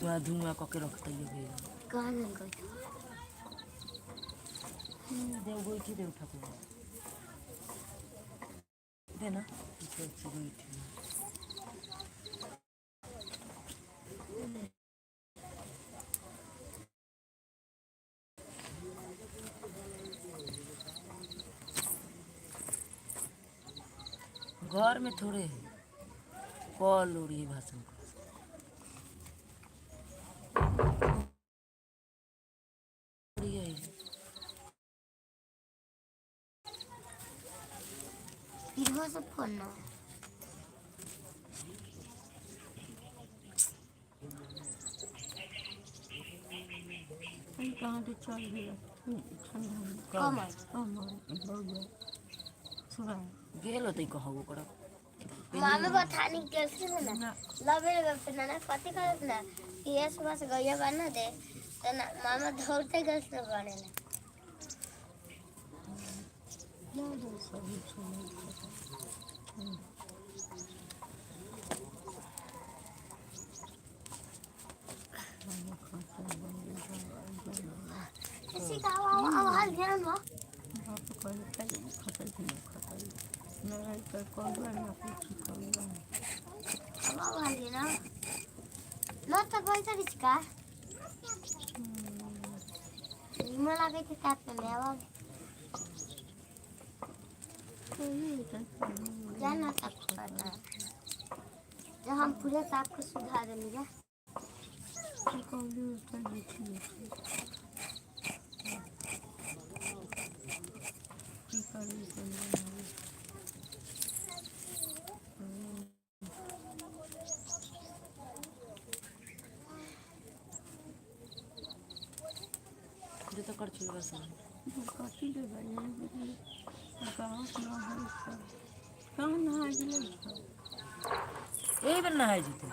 वहाँ धुआं कके रखता ही होगे कहाँ जल गई देव गोईठी देव ठाकुर देना गोईठी घर में थोड़े है कॉल हो रही है भाषण को इधर से फोन कहाँ से चल गया कमर सुबह गेल होते कहो ओकरा मामे बथानी कैसे ना लबे पे ना कथी करत ना ये सुबह से गया बना दे तो ना मामा दौड़ते गए से बने ना सभी किसी का आवाज ध्यान हो बाप को खतर नहीं कर कौन ना कुछ करूँगा आवाज ना लो तो पैसा रिचका मला काही ते काट नाही आवाज जाना तक पता जब हम पूरे ताप को सुधार देंगे तो कर चुके बस काटी दे भाई गाँव ना है कहाँ नहा गया यही बार नहाए जीते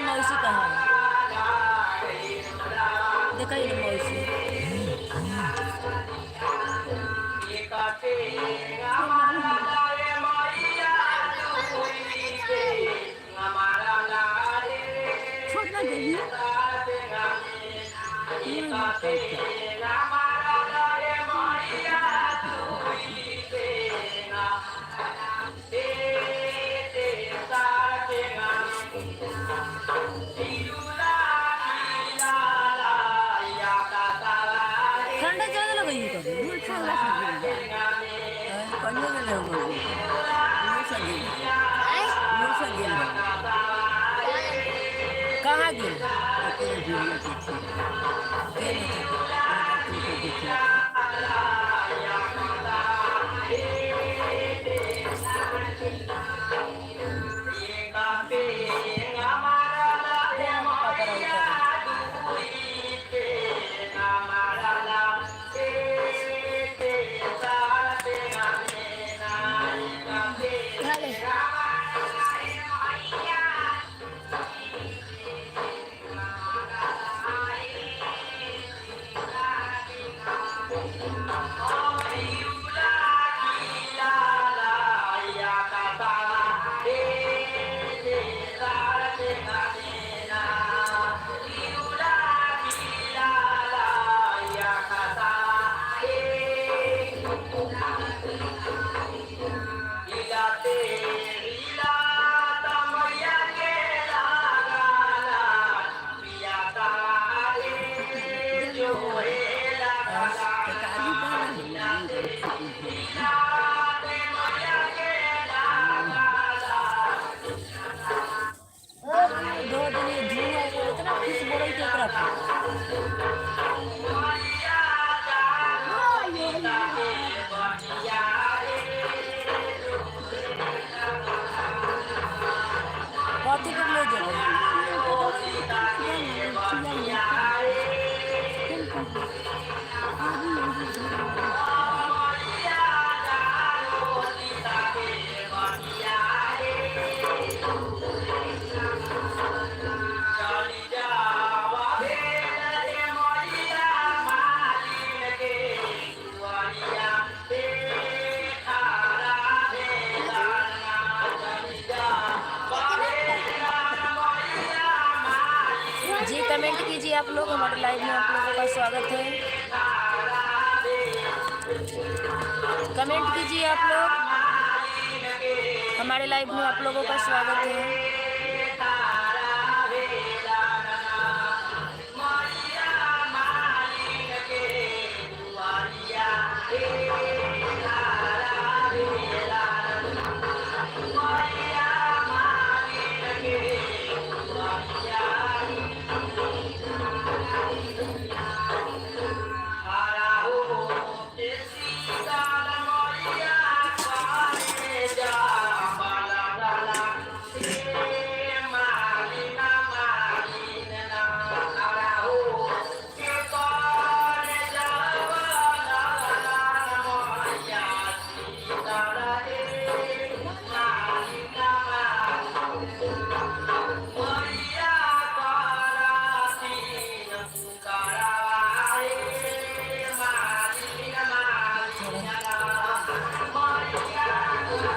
मौसी कहाँ देखा ही मौसी छोड़ना देवी ठंडा ज़्यादा लगी है कभी कन्या में नहीं होगा कहाँ गिर जी कमेंट कीजिए आप लोग, हमारे लाइव में आप लोगों का स्वागत है। कमेंट कीजिए आप लोग, हमारे लाइव में आप लोगों का स्वागत है।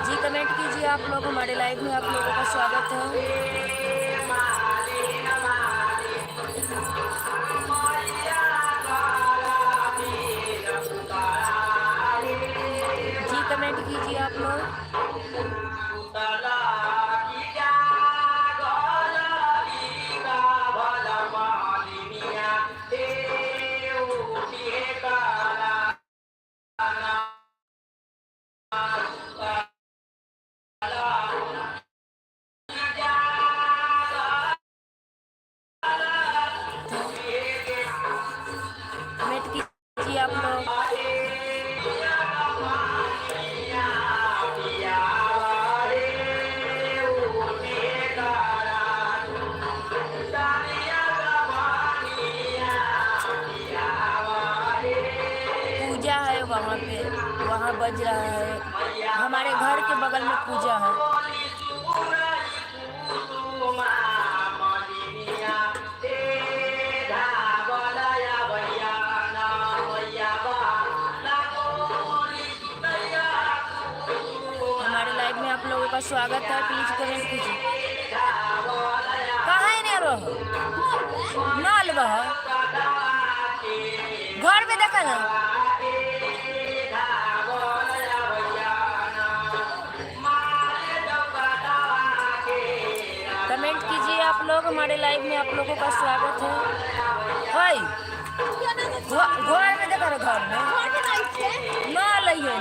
जी कमेंट कीजिए आप लोग, हमारे लाइव में आप लोगों का स्वागत है। जी कमेंट कीजिए आप लोग। कमेंट कीजिए आप लोग। पूजा है वहाँ पे, वहाँ बज रहा है, हमारे घर के बगल में पूजा है। हमारे लाइव में आप लोगों का स्वागत है, प्लीज कमेंट कीजिए। कहाँ है ने रहो नाल बह घर में देखा ना। कमेंट कीजिए आप लोग, हमारे लाइव में आप लोगों का स्वागत है। हाय घर में देखा ना, घर में ना लइए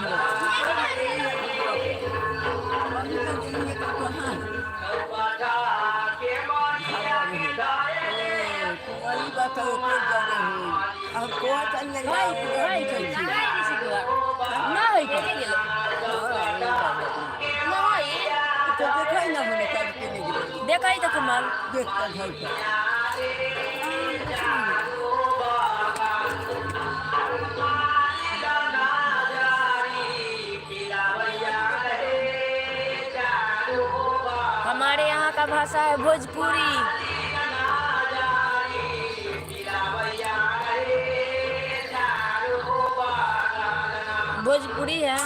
देखा ही तो कमाल हमारे यहाँ का भाषा है भोजपुरी। भोजपुरी है।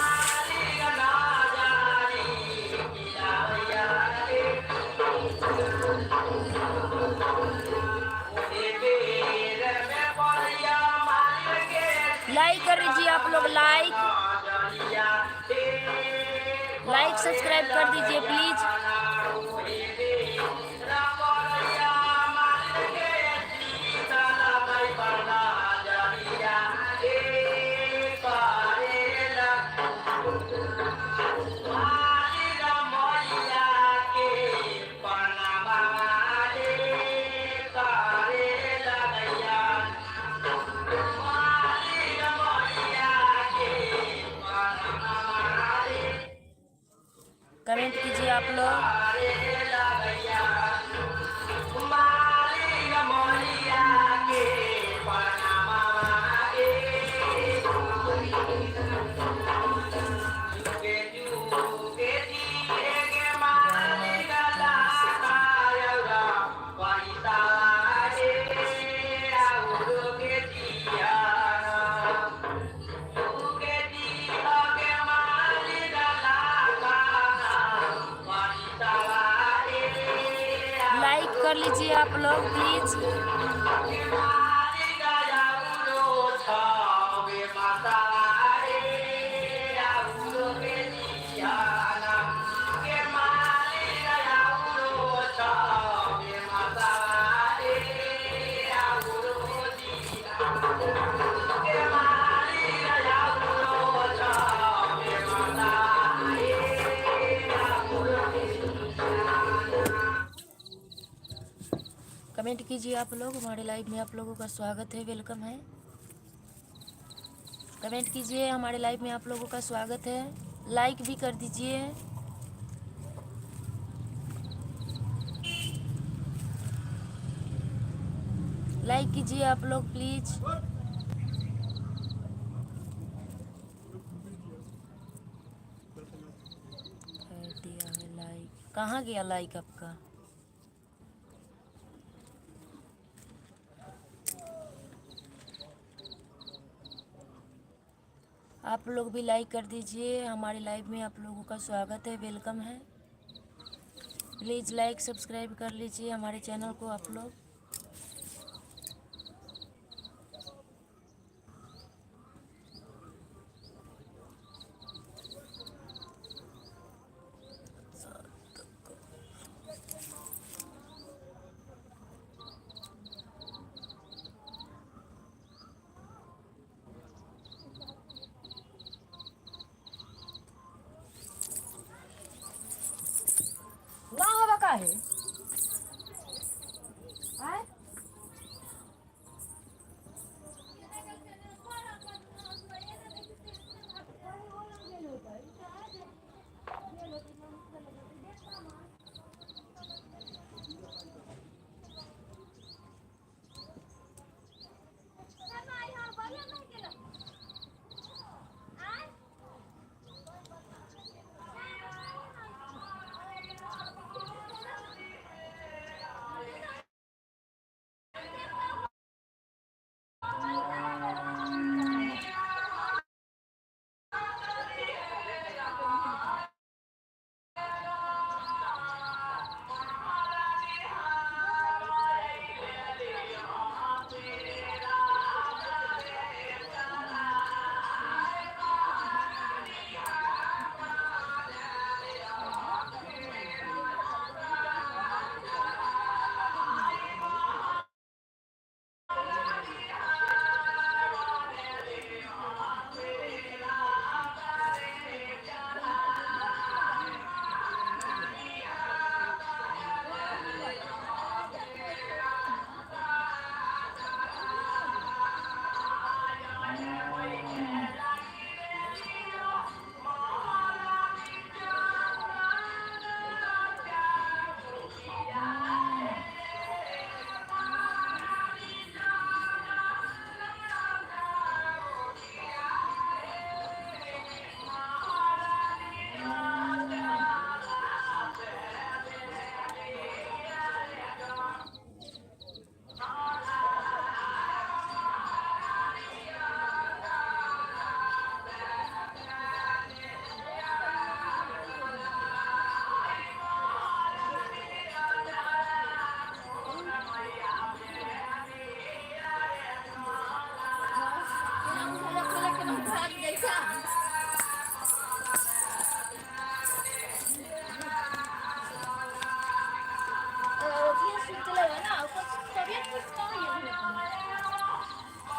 लाइक कर दीजिए आप लोग, लाइक सब्सक्राइब कर दीजिए प्लीज। कमेंट कीजिए आप लोग। कर लीजिए आप लोग प्लीज। कमेंट कीजिए आप लोग, हमारे लाइव में आप लोगों का स्वागत है, वेलकम है। कमेंट कीजिए, हमारे लाइव में आप लोगों का स्वागत है। लाइक भी कर दीजिए। लाइक कीजिए आप लोग प्लीज। दिया है लाइक, कहाँ गया लाइक आपका? आप लोग भी लाइक कर दीजिए। हमारे लाइव में आप लोगों का स्वागत है, वेलकम है। प्लीज़ लाइक सब्सक्राइब कर लीजिए हमारे चैनल को आप लोग। ना होगा का है आय?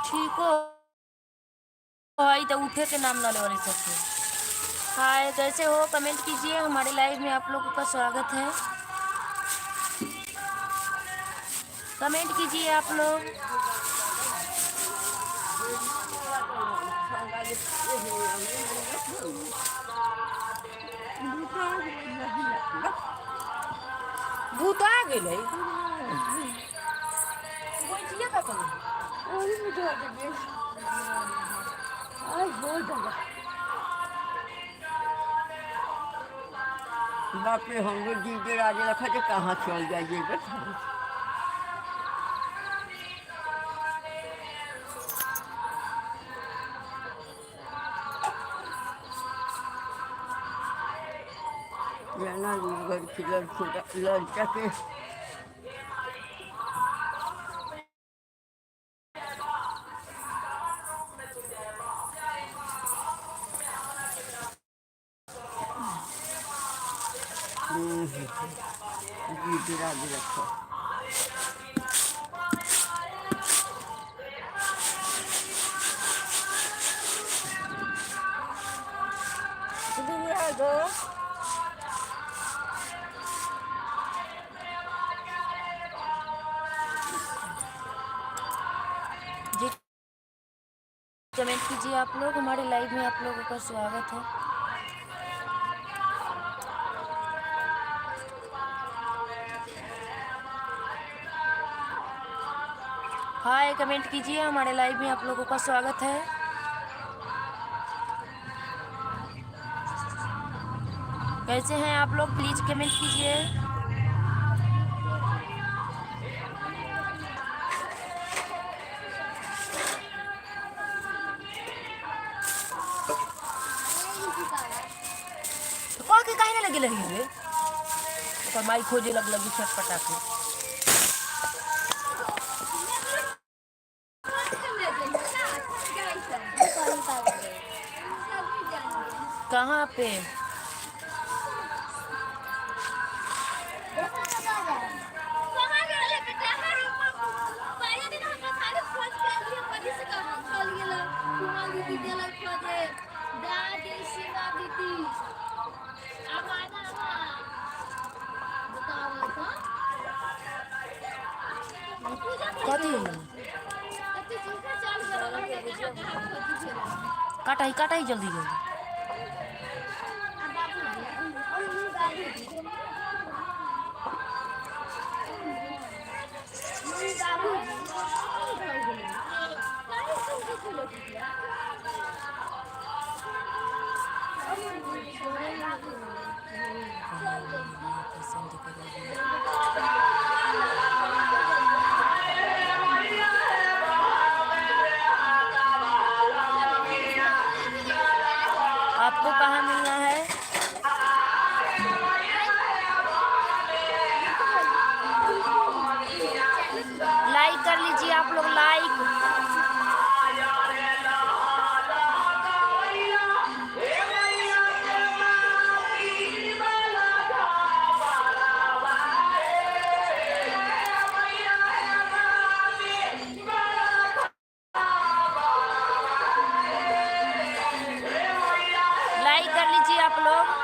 ठीक हो भाई, तो उठे के नाम ना ले वाले सबसे। हाय, कैसे हो? कमेंट कीजिए, हमारे लाइव में आप लोगों का स्वागत है। कमेंट कीजिए आप लोग। भूत आ गई बाप रे, हम लोग जीते राजे रखा थे, कहाँ चल जाइए बता। ना घर की लड़का के गिरा भी रखो। जी कमेंट कीजिए आप लोग, हमारे लाइव में आप लोगों का स्वागत है। हाय कमेंट कीजिए, हमारे लाइव में आप लोगों का स्वागत है। कैसे हैं आप लोग, प्लीज कमेंट कीजिए। तो कह के काहे ना लगे लगी रे, ओकर माई खोजे लगी छटपटा के। कहाँ पे? काटा ही जल्दी जल्दी। आपको कहाँ मिलना है? लाइक कर लीजिए आप लोग, लाइक। लाइक कर लीजिए आप लोग।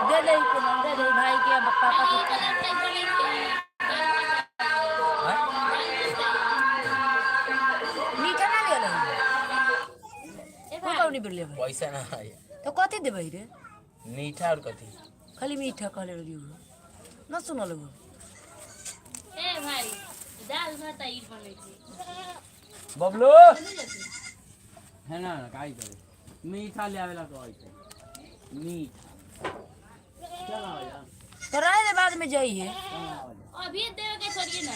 दे दे भाई के पापा के। मीठा ना ले ले को कौनी बिरले भाई पैसा ना है तो कथी देबै रे? मीठा और कथी? खाली मीठा कहले रहियो ना सुनल हो। ए भाई दाल भात आई बनै छै बबलू है ना काई करे मीठा ले आवेला कहै छै मीठा चला यार तो रहे दे, बाद में जाई है। अभी देवे के छोड़िए ना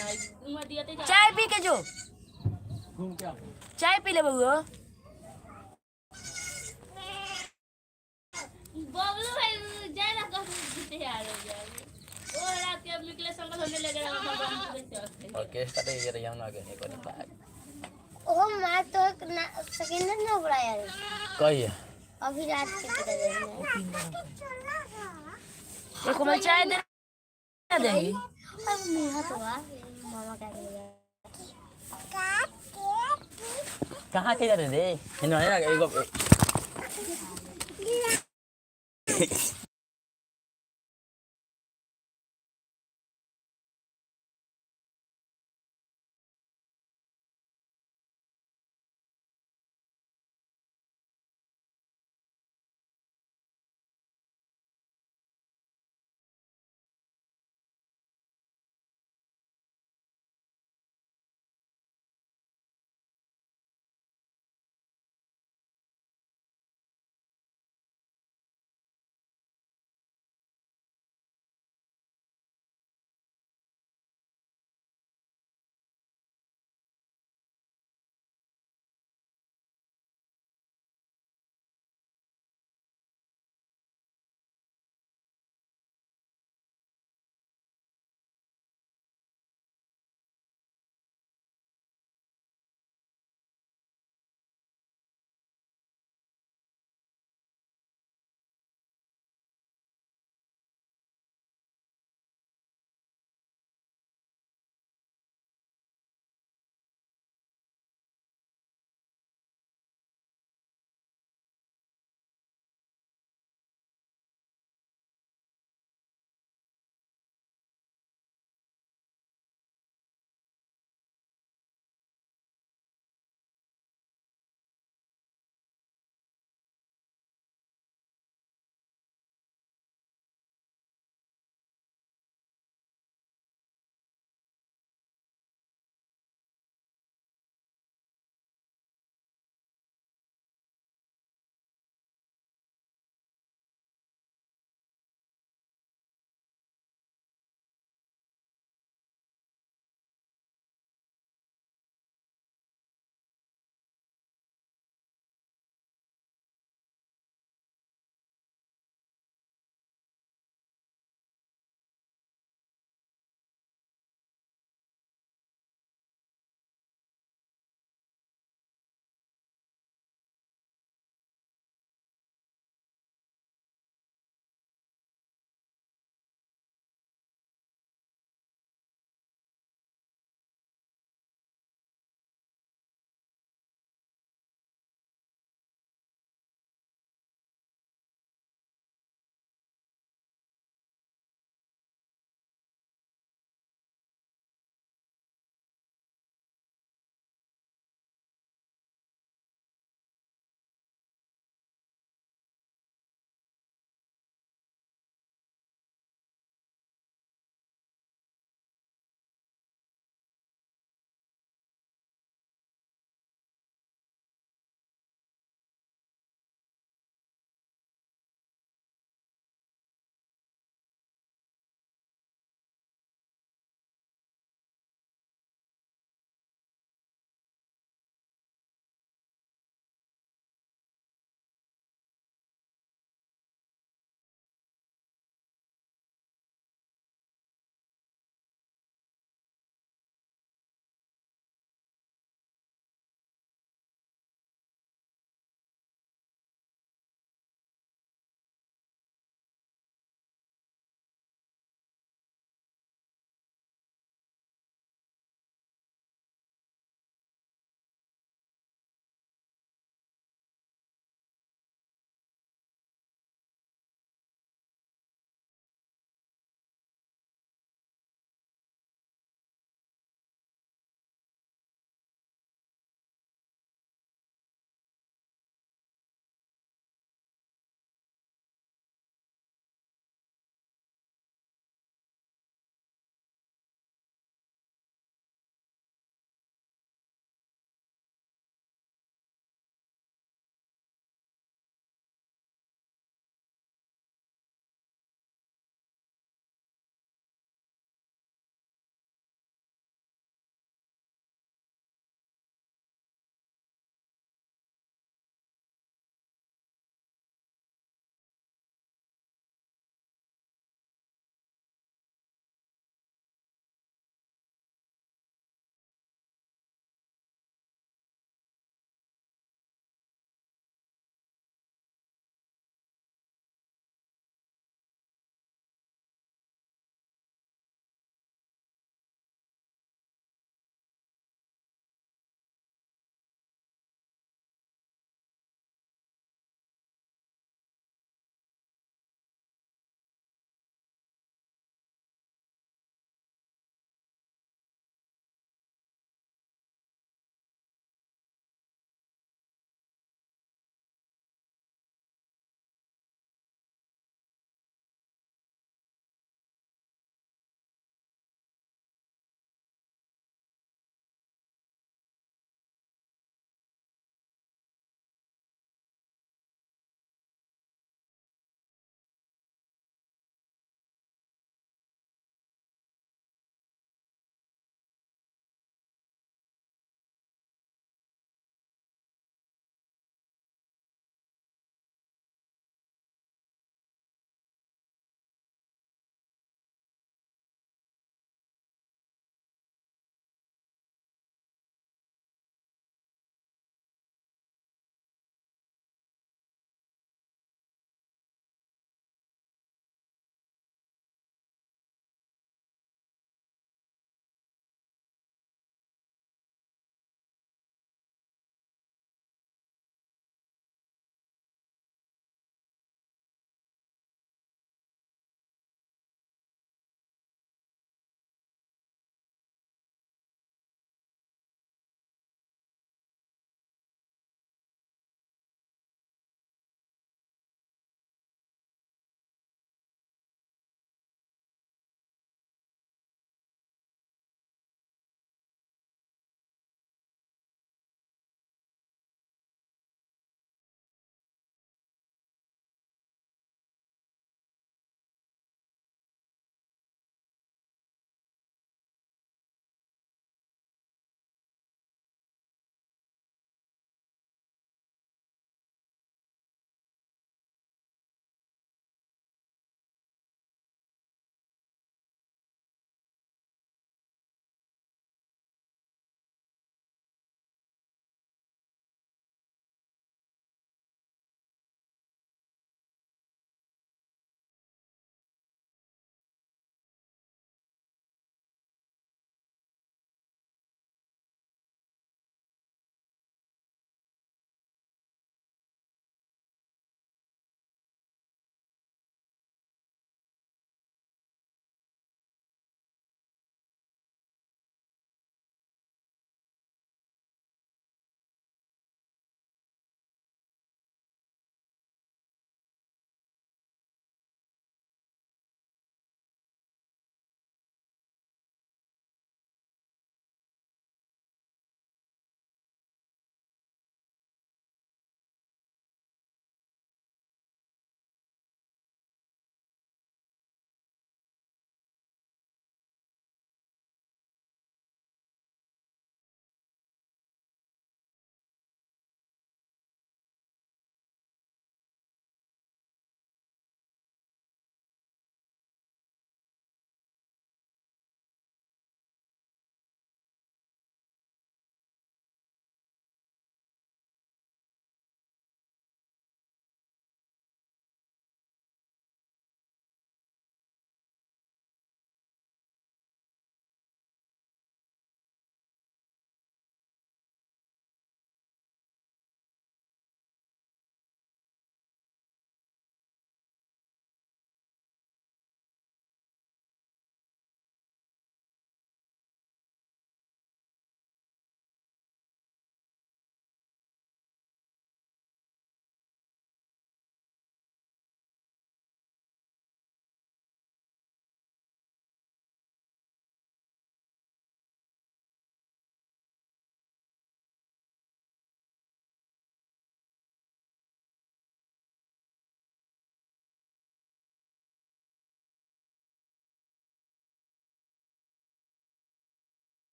उमर दियते जा चाय पी के जो घूम के आ चाय पी ले बउआ। बबलू भाई जाए ना कह जीते यार हो जाए ओ रात के अब निकले संग होने लगे भगवान और केस काटे ये रही हम आगे नहीं कर पाए ओ मार तो सेकंड ना बड़ा यार कहिए अभी रात के कितना देर में एक कोमल चाय दे ना दे। अब मेरा तो मामा क्या करेगा कहाँ के जा रहे थे? इन्होंने ना एगो